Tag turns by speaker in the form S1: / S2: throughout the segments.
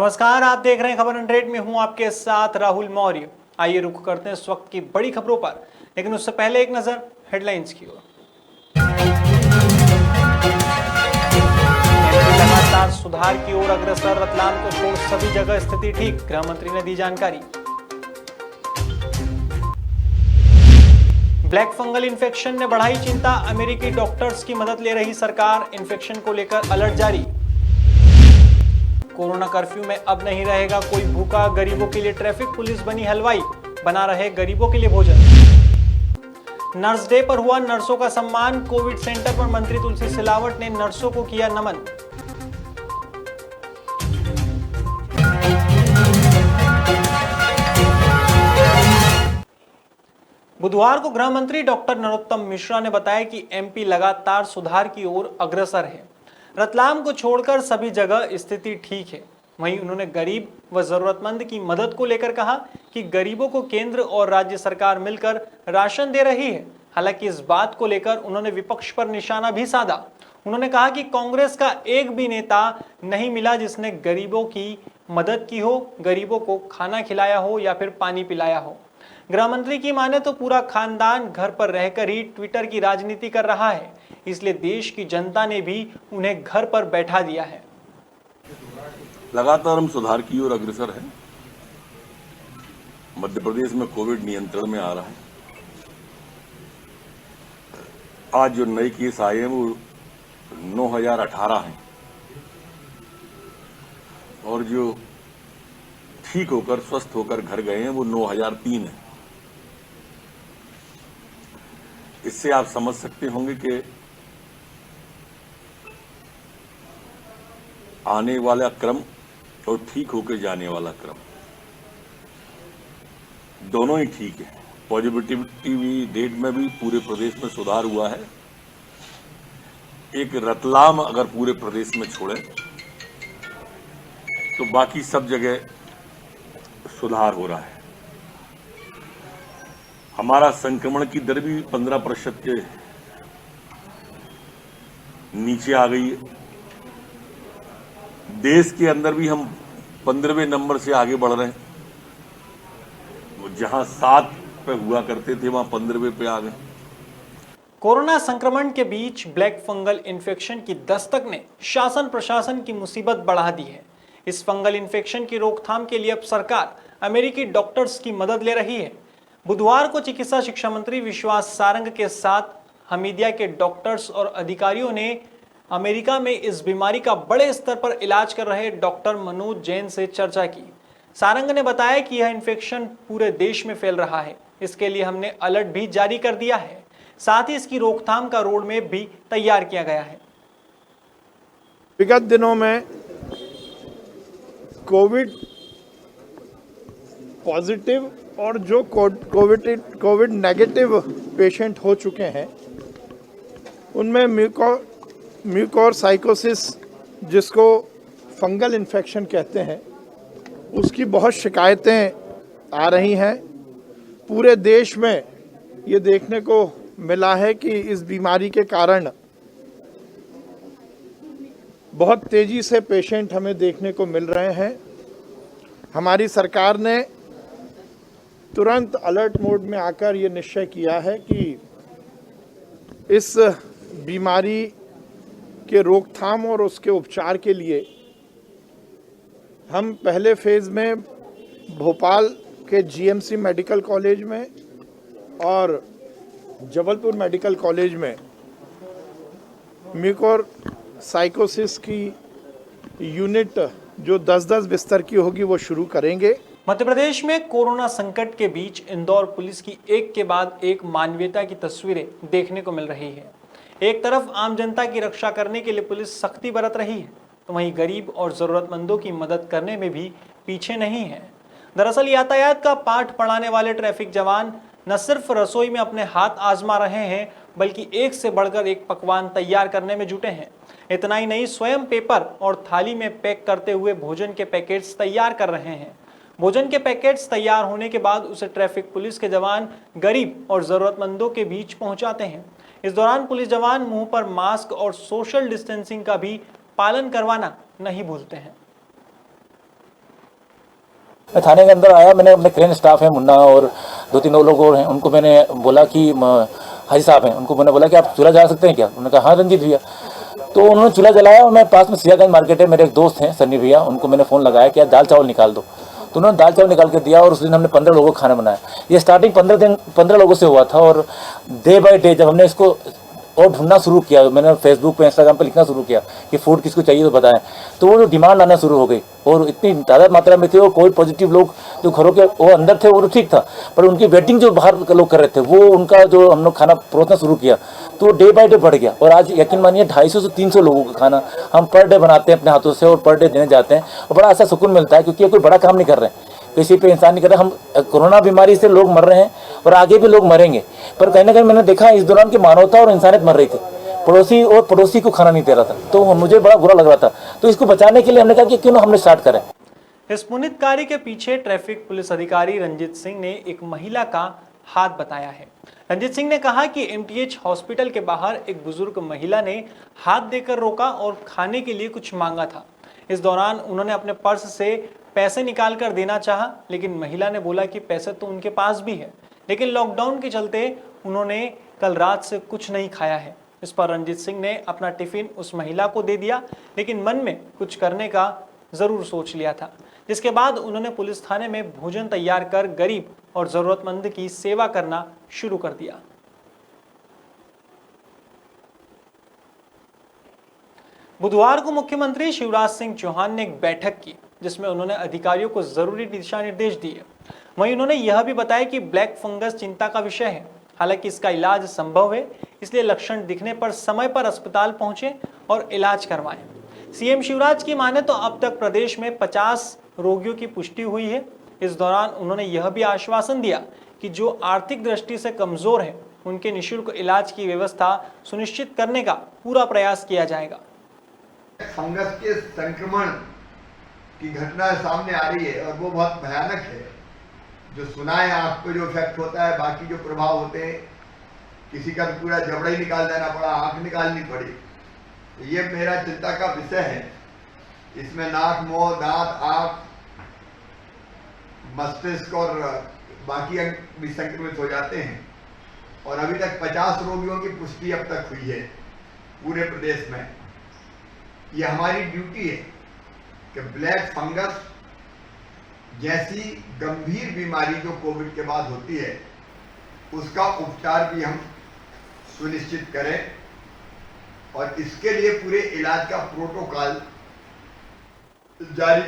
S1: नमस्कार, आप देख रहे हैं खबर 100 में हूं आपके साथ राहुल मौर्य। आइए रुख करते हैं इस वक्त की बड़ी खबरों पर, लेकिन उससे पहले एक नजर हेडलाइंस की ओर। एमपी लगातार सुधार की ओर अग्रसर, रतलाम को छोड़ सभी जगह स्थिति ठीक, गृह मंत्री ने दी जानकारी। ब्लैक फंगल इन्फेक्शन ने बढ़ाई चिंता, अमेरिकी डॉक्टर्स की मदद ले रही सरकार, इन्फेक्शन को लेकर अलर्ट जारी। कोरोना कर्फ्यू में अब नहीं रहेगा कोई भूखा, गरीबों के लिए ट्रैफिक पुलिस बनी हलवाई, बना रहे गरीबों के लिए भोजन। नर्स डे पर हुआ नर्सों का सम्मान, कोविड सेंटर पर मंत्री तुलसी सिलावट ने नर्सों को किया नमन। बुधवार को गृह मंत्री डॉक्टर नरोत्तम मिश्रा ने बताया कि एमपी लगातार सुधार की ओर अग्रसर है। रतलाम को छोड़कर सभी जगह स्थिति ठीक है। वहीं उन्होंने गरीब व जरूरतमंद की मदद को लेकर कहा कि गरीबों को केंद्र और राज्य सरकार मिलकर राशन दे रही है। हालांकि इस बात को लेकर उन्होंने विपक्ष पर निशाना भी साधा। उन्होंने कहा कि कांग्रेस का एक भी नेता नहीं मिला जिसने गरीबों की मदद की हो, गरीबों को खाना खिलाया हो या फिर पानी पिलाया हो। गृह मंत्री की माने तो पूरा खानदान घर पर रहकर ही ट्विटर की राजनीति कर रहा है, इसलिए देश की जनता ने भी उन्हें घर पर बैठा दिया है।
S2: लगातार हम सुधार की ओर अग्रसर हैं। मध्य प्रदेश में कोविड नियंत्रण में आ रहा है। आज जो नए केस आए हैं वो 9018 हैं और जो ठीक होकर स्वस्थ होकर घर गए हैं वो 9003 हैं। इससे आप समझ सकते होंगे कि आने वाला क्रम और ठीक होकर जाने वाला क्रम दोनों ही ठीक है। पॉजिटिविटी रेट में भी पूरे प्रदेश में सुधार हुआ है। एक रतलाम अगर पूरे प्रदेश में छोड़े तो बाकी सब जगह सुधार हो रहा है। हमारा संक्रमण की दर भी 15% के नीचे आ गई है। देश के अंदर भी हम 15वें नंबर से आगे बढ़ रहे हैं। जहां 7 पे हुआ करते थे वहां 15वें पे आ गए।
S1: कोरोना संक्रमण के बीच ब्लैक फंगल इन्फेक्शन की दस्तक ने शासन प्रशासन की मुसीबत बढ़ा दी है। इस फंगल इन्फेक्शन की रोकथाम के लिए अब सरकार अमेरिकी डॉक्टर्स की मदद ले रही है। बुधवार को चिकित्सा शिक्षा मंत्री विश्वास सारंग के साथ हमीदिया के डॉक्टर्स और अधिकारियों ने अमेरिका में इस बीमारी का बड़े स्तर पर इलाज कर रहे डॉक्टर मनोज जैन से चर्चा की। सारंग ने बताया कि यह इन्फेक्शन पूरे देश में फैल रहा है, इसके लिए हमने अलर्ट भी जारी कर दिया है। साथ ही इसकी रोकथाम का रोड मैप भी तैयार किया गया है।
S3: विगत दिनों में कोविड पॉजिटिव और जो कोविड नेगेटिव पेशेंट हो चुके हैं उनमें म्यूकोरसाइकोसिस जिसको फंगल इन्फेक्शन कहते हैं उसकी बहुत शिकायतें आ रही हैं। पूरे देश में ये देखने को मिला है कि इस बीमारी के कारण बहुत तेज़ी से पेशेंट हमें देखने को मिल रहे हैं। हमारी सरकार ने तुरंत अलर्ट मोड में आकर ये निश्चय किया है कि इस बीमारी के रोकथाम और उसके उपचार के लिए हम पहले फेज़ में भोपाल के जीएमसी मेडिकल कॉलेज में और जबलपुर मेडिकल कॉलेज में म्यूकोरसाइकोसिस की यूनिट जो 10-10 बिस्तर की होगी वो शुरू करेंगे।
S1: मध्य प्रदेश में कोरोना संकट के बीच इंदौर पुलिस की एक के बाद एक मानवीयता की तस्वीरें देखने को मिल रही है। एक तरफ आम जनता की रक्षा करने के लिए पुलिस सख्ती बरत रही है, तो वहीं गरीब और जरूरतमंदों की मदद करने में भी पीछे नहीं है। दरअसल यातायात का पाठ पढ़ाने वाले ट्रैफिक जवान न सिर्फ रसोई में अपने हाथ आजमा रहे हैं, बल्कि एक से बढ़कर एक पकवान तैयार करने में जुटे हैं। इतना ही नहीं, स्वयं पेपर और थाली में पैक करते हुए भोजन के पैकेट्स तैयार कर रहे हैं। भोजन के पैकेट्स तैयार होने के बाद उसे ट्रैफिक पुलिस के जवान गरीब और जरूरतमंदों के बीच पहुंचाते हैं। इस दौरान पुलिस जवान मुंह पर मास्क और सोशल डिस्टेंसिंग का भी पालन करवाना नहीं भूलते हैं।
S4: मैं थाने के अंदर आया, मैंने अपने क्रेन स्टाफ है मुन्ना और 2-3 और लोग और हैं, उनको मैंने बोला कि हाजी साहब हैं, उनको मैंने बोला कि आप चूल्हा जला सकते हैं क्या? उन्होंने कहा हाँ रंजीत भैया। तो उन्होंने चूल्हा जलाया और मैं पास में सियागंज मार्केट है, मेरे एक दोस्त हैं सन्नी भैया, उनको मैंने फ़ोन लगाया कि यार दाल चावल निकाल दो। तो उन्होंने दाल चावल निकाल के दिया और उस दिन हमने 15 लोगों को खाना बनाया। ये स्टार्टिंग 15 लोगों से हुआ था और डे बाय डे जब हमने इसको और ढूंढना शुरू किया, मैंने फेसबुक पे इंस्टाग्राम पे लिखना शुरू किया कि फूड किसको चाहिए तो बताएं, तो वो जो डिमांड आना शुरू हो गई और इतनी तादाद मात्रा में थी और कोई पॉजिटिव लोग जो घरों के वो अंदर थे वो तो ठीक था, पर उनकी वेटिंग जो बाहर लोग कर रहे थे वो उनका जो हम लोग खाना परोसना शुरू किया तो डे बाय डे बढ़ गया। और आज यकीन मानिए 250 से 300 लोगों का खाना हम पर डे बनाते हैं अपने हाथों से और पर डे देने जाते हैं और बड़ा ऐसा सुकून मिलता है, क्योंकि ये कोई बड़ा काम नहीं कर रहे हैं, किसी पे इंसान नहीं कर रहा। हम कोरोना बीमारी से लोग मर रहे हैं और आगे भी लोग मरेंगे, पर कहीं ना कहीं मैंने देखा इस दौरान की मानवता और इंसानियत मर रही थी, पड़ोसी को खाना नहीं दे रहा था, तो मुझे बड़ा बुरा लग रहा था। तो इसको बचाने के लिए हमने कहा कि क्यों ना हमने स्टार्ट करें।
S1: इस पुनीत कार्य के पीछे ट्रैफिक पुलिस अधिकारी रंजीत सिंह ने एक महिला का हाथ बताया है। रंजीत सिंह ने कहा कि एमटीएच हॉस्पिटल के बाहर एक बुजुर्ग महिला ने हाथ देकर रोका और खाने के लिए कुछ मांगा था। इस दौरान उन्होंने अपने पर्स से पैसे निकाल कर देना चाहा, लेकिन महिला ने बोला कि पैसे तो उनके पास भी है, लेकिन लॉकडाउन के चलते उन्होंने कल रात से कुछ नहीं खाया है। इस पर रंजीत सिंह ने अपना टिफिन उस महिला को दे दिया, लेकिन मन में कुछ करने का जरूर सोच लिया था, जिसके बाद उन्होंने पुलिस थाने में भोजन तैयार कर गरीब और जरूरतमंद की सेवा करना शुरू कर दिया। बुधवार को मुख्यमंत्री शिवराज सिंह चौहान ने एक बैठक की, जिसमें उन्होंने अधिकारियों को जरूरी दिशा निर्देश दिए। वहीं उन्होंने यह भी बताया कि ब्लैक फंगस चिंता का विषय है, हालांकि इसका इलाज संभव है, इसलिए लक्षण दिखने पर समय पर अस्पताल पहुंचे और इलाज करवाएं। सीएम शिवराज की माने तो अब तक प्रदेश में 50 रोगियों की पुष्टि हुई है। इस दौरान उन्होंने यह भी आश्वासन दिया कि जो आर्थिक दृष्टि से कमजोर है उनके निःशुल्क इलाज की व्यवस्था सुनिश्चित करने का पूरा प्रयास किया जाएगा।
S5: फंगस के संक्रमण की घटना सामने आ रही है और वो बहुत भयानक है। जो सुना है आंख पे जो इफेक्ट होता है, बाकी जो प्रभाव होते हैं, किसी का तो पूरा जबड़ा ही निकाल देना पड़ा, आंख निकालनी पड़ी। तो ये मेरा चिंता का विषय है। इसमें नाक, मुंह, दांत, आंख, मस्तिष्क और बाकी अंग भी संक्रमित हो जाते हैं और अभी तक 50 रोगियों की पुष्टि अब तक हुई है पूरे प्रदेश में। ये हमारी ड्यूटी है कि ब्लैक फंगस जैसी गंभीर बीमारी जो कोविड के बाद होती है उसका उपचार भी हम सुनिश्चित करें और इसके लिए पूरे इलाज का प्रोटोकॉल जारी।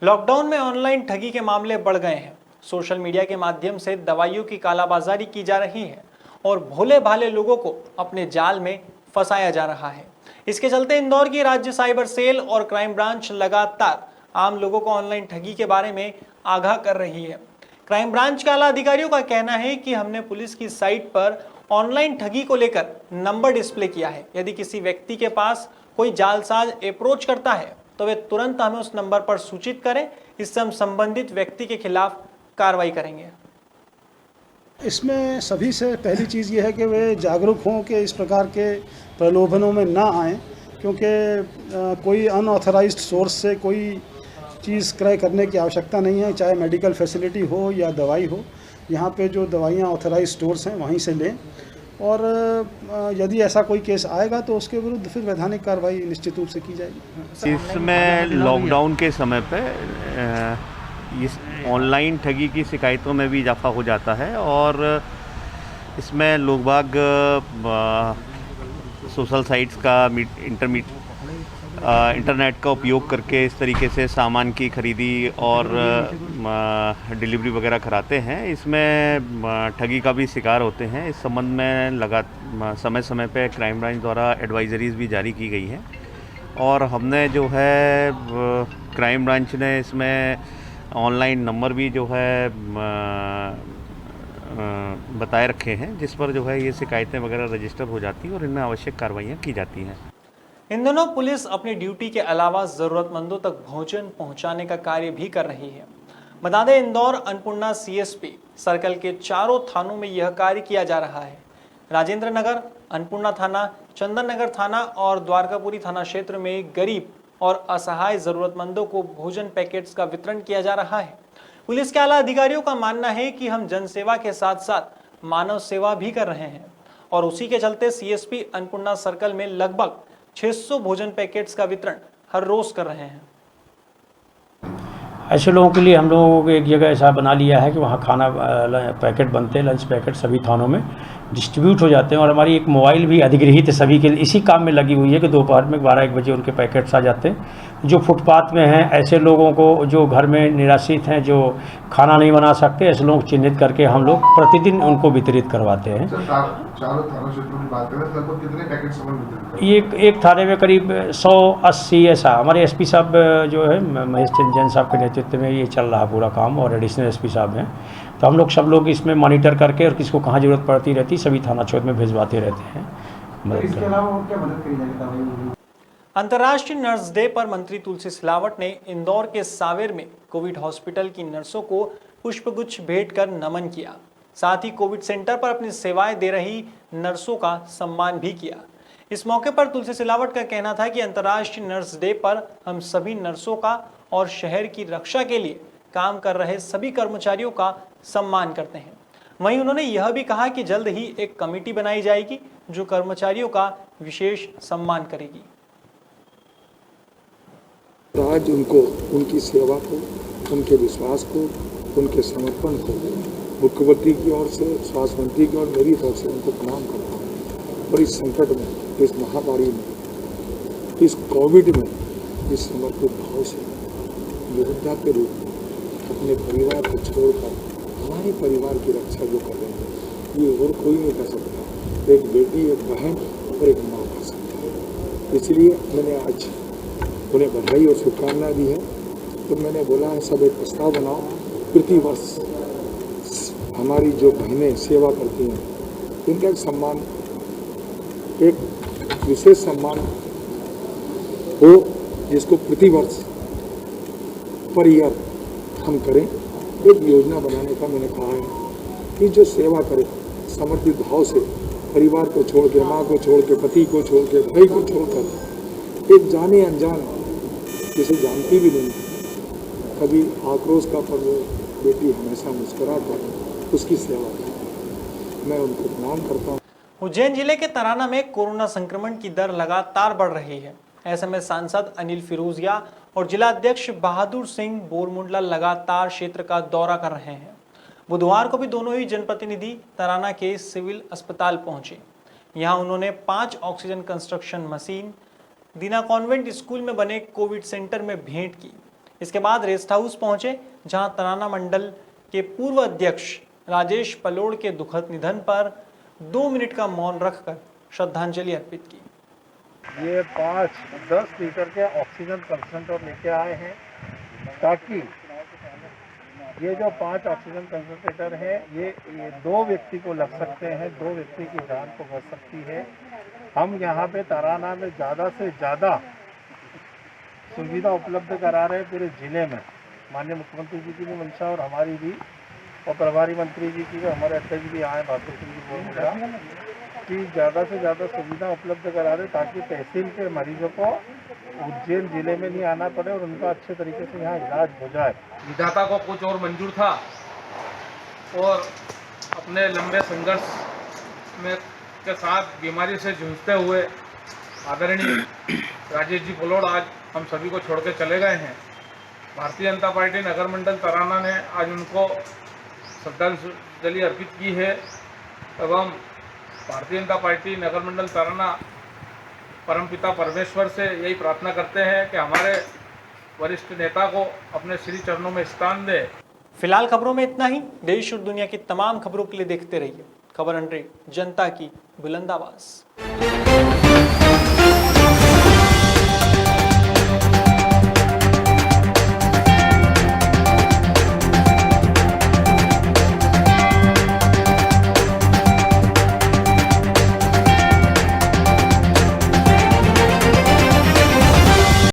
S1: लॉकडाउन में ऑनलाइन ठगी के मामले बढ़ गए हैं। सोशल मीडिया के माध्यम से दवाइयों की कालाबाजारी की जा रही है और भोले भाले लोगों को अपने जाल में फंसाया जा रहा है। इसके चलते इंदौर की राज्य साइबर सेल और क्राइम ब्रांच लगातार आम लोगों को ऑनलाइन ठगी के बारे में आगाह कर रही है। क्राइम ब्रांच के आला अधिकारियों का कहना है कि हमने पुलिस की साइट पर ऑनलाइन ठगी को लेकर नंबर डिस्प्ले किया है। यदि किसी व्यक्ति के पास कोई जालसाज अप्रोच करता है तो वे तुरंत हमें उस नंबर पर सूचित करें, इससे हम संबंधित व्यक्ति के खिलाफ कार्रवाई करेंगे।
S6: इसमें सभी से पहली चीज़ ये है कि वे जागरूक हों कि इस प्रकार के प्रलोभनों में ना आएँ, क्योंकि कोई अनऑथराइज्ड सोर्स से कोई चीज़ क्रय करने की आवश्यकता नहीं है, चाहे मेडिकल फैसिलिटी हो या दवाई हो। यहाँ पे जो दवाइयाँ ऑथराइज्ड स्टोर्स हैं वहीं से लें और यदि ऐसा कोई केस आएगा तो उसके विरुद्ध फिर वैधानिक कार्रवाई निश्चित रूप से की जाएगी।
S7: इसमें लॉकडाउन के समय पे इस ऑनलाइन ठगी की शिकायतों में भी इजाफा हो जाता है और इसमें लोग बाग सोशल साइट्स का इंटरनेट का उपयोग करके इस तरीके से सामान की खरीदी और डिलीवरी वगैरह कराते हैं। इसमें ठगी का भी शिकार होते हैं। इस संबंध में समय समय पे क्राइम ब्रांच द्वारा एडवाइजरीज भी जारी की गई हैं और हमने जो है क्राइम ब्रांच ने इसमें ऑनलाइन नंबर भी जो है बताए रखे हैं, जिस पर जो है ये शिकायतें वगैरह रजिस्टर हो जाती हैं और इनमें आवश्यक कार्रवाइयाँ की जाती हैं।
S1: इन दिनों पुलिस अपनी ड्यूटी के अलावा जरूरतमंदों तक भोजन पहुंचाने का कार्य भी कर रही है। बता दें, इंदौर अन्नपूर्णा सीएसपी सर्कल के चारों थानों में यह कार्य किया जा रहा है। राजेंद्र नगर, अन्नपूर्णा थाना, चंदन नगर थाना और द्वारकापुरी थाना क्षेत्र में गरीब और असहाय जरूरतमंदों को भोजन पैकेट्स का वितरण किया जा रहा है। पुलिस के आला अधिकारियों का मानना है कि हम जनसेवा के साथ साथ मानव सेवा भी कर रहे हैं और उसी के चलते सीएसपी अन्नपूर्णा सर्कल में लगभग 600 भोजन पैकेट्स का वितरण हर रोज कर रहे हैं।
S8: ऐसे लोगों के लिए हम लोगों को एक जगह ऐसा बना लिया है कि वहाँ खाना पैकेट बनते हैं, लंच पैकेट सभी थानों में डिस्ट्रीब्यूट हो जाते हैं और हमारी एक मोबाइल भी अधिगृहित सभी के लिए इसी काम में लगी हुई है कि दोपहर में 12-1 बजे उनके पैकेट्स आ जाते हैं। जो फुटपाथ में हैं ऐसे लोगों को, जो घर में निराश्रित हैं, जो खाना नहीं बना सकते, ऐसे लोग चिन्हित करके हम लोग प्रतिदिन उनको वितरित करवाते हैं।
S9: चारों थाना क्षेत्रों की बात करें तो लगभग कितने पैकेट सामान वितरित करते हैं?
S8: एक थाने में करीब 180 ऐसा। हमारे एसपी साहब जो है महेश चंद जैन साहब के नेतृत्व में ये चल रहा पूरा काम और एडिशनल एसपी साहब हैं, तो हम लोग सब लोग इसमें मॉनिटर करके और किसको कहाँ ज़रूरत पड़ती रहती सभी थाना क्षेत्र में भिजवाते रहते हैं।
S9: इसके अलावा और क्या मदद करी जाएगी?
S1: अंतर्राष्ट्रीय नर्स डे पर मंत्री तुलसी सिलावट ने इंदौर के सावेर में कोविड हॉस्पिटल की नर्सों को पुष्पगुच्छ भेंट कर नमन किया। साथ ही कोविड सेंटर पर अपनी सेवाएं दे रही नर्सों का सम्मान भी किया। इस मौके पर तुलसी सिलावट का कहना था कि अंतर्राष्ट्रीय नर्स डे पर हम सभी नर्सों का और शहर की रक्षा के लिए काम कर रहे सभी कर्मचारियों का सम्मान करते हैं। वहीं उन्होंने यह भी कहा कि जल्द ही एक कमेटी बनाई जाएगी जो कर्मचारियों का विशेष सम्मान करेगी।
S10: आज उनको, उनकी सेवा को, उनके विश्वास को, उनके समर्पण को मुख्यमंत्री की ओर से, स्वास्थ्य मंत्री की ओर, मेरी तरफ से उनको प्रणाम करता हूँ। और इस संकट में, इस महामारी में, इस कोविड में इस समर्पित भाव से योद्धा के रूप में अपने परिवार को छोड़कर हमारे परिवार की रक्षा जो कर रहे हैं ये और कोई नहीं कर सकता। एक बेटी, एक बहन और एक माँ कर सकता है। इसलिए मैंने आज उन्हें बधाई और शुभकामनाएं दी है। तो मैंने बोला है सब एक प्रस्ताव बनाओ, प्रति वर्ष हमारी जो बहनें सेवा करती हैं इनका एक सम्मान, एक विशेष सम्मान हो जिसको प्रति वर्ष पर ईयर हम करें। एक योजना बनाने का मैंने कहा है कि जो सेवा करे समर्पित भाव से, परिवार को छोड़ के, माँ को छोड़ के, पति को छोड़ के, भाई को छोड़कर, एक जाने अनजान जिसे जानती भी नहीं, कभी आक्रोश का पर्व बेटी हमेशा मुस्कुरा कर उसकी सेवा करती। मैं उनको प्रणाम करता हूँ।
S1: उज्जैन जिले के तराना में कोरोना संक्रमण की दर लगातार बढ़ रही है। ऐसे में सांसद अनिल फिरोजिया और जिला अध्यक्ष बहादुर सिंह बोरमुंडला लगातार क्षेत्र का दौरा कर रहे हैं। बुधवार को भी दोनों ही जनप्रतिनिधि तराना के सिविल अस्पताल पहुंचे। यहां उन्होंने 5 ऑक्सीजन कंस्ट्रक्शन मशीन दीना कॉन्वेंट स्कूल में बने कोविड सेंटर में भेंट की। इसके बाद रेस्ट हाउस पहुंचे जहां तराना मंडल के पूर्व अध्यक्ष राजेश पलोड़ के दुखद निधन पर 2 मिनट का मौन रखकर श्रद्धांजलि अर्पित की।
S3: ये 5-10 लीटर के ऑक्सीजन कंसंट्रेटर लेके आए हैं ताकि ये जो 5 ऑक्सीजन कंसंट्रेटर है ये 2 व्यक्ति को लग सकते हैं, 2 व्यक्ति की जान को बच सकती है। हम यहाँ पे तराना में ज़्यादा से ज़्यादा सुविधा उपलब्ध करा रहे हैं पूरे ज़िले में। माननीय मुख्यमंत्री जी की भी मंशा और हमारी भी, और प्रभारी मंत्री जी की भी, हमारे अध्यक्ष भी आए बहादुर सिंह जी बोल कि ज़्यादा से ज़्यादा सुविधा उपलब्ध करा रहे ताकि तहसील के मरीजों को उज्जैन जिले में नहीं आना पड़े और उनका अच्छे तरीके से यहाँ इलाज हो जाए।
S11: विधाता को कुछ और मंजूर था और अपने लंबे संघर्ष में के साथ बीमारी से जूझते हुए आदरणीय राजेश जी पलोड़ आज हम सभी को छोड़ के चले गए हैं। भारतीय जनता पार्टी नगर मंडल तराना ने आज उनको श्रद्धांजलि अर्पित की है एवं भारतीय जनता पार्टी नगर मंडल तराना परमपिता परमेश्वर से यही प्रार्थना करते हैं कि हमारे वरिष्ठ नेता को अपने श्री चरणों में स्थान दे।
S1: फिलहाल खबरों में इतना ही। देश और दुनिया की तमाम खबरों के लिए देखते रहिए खबर 100, जनता की बुलंद आवाज।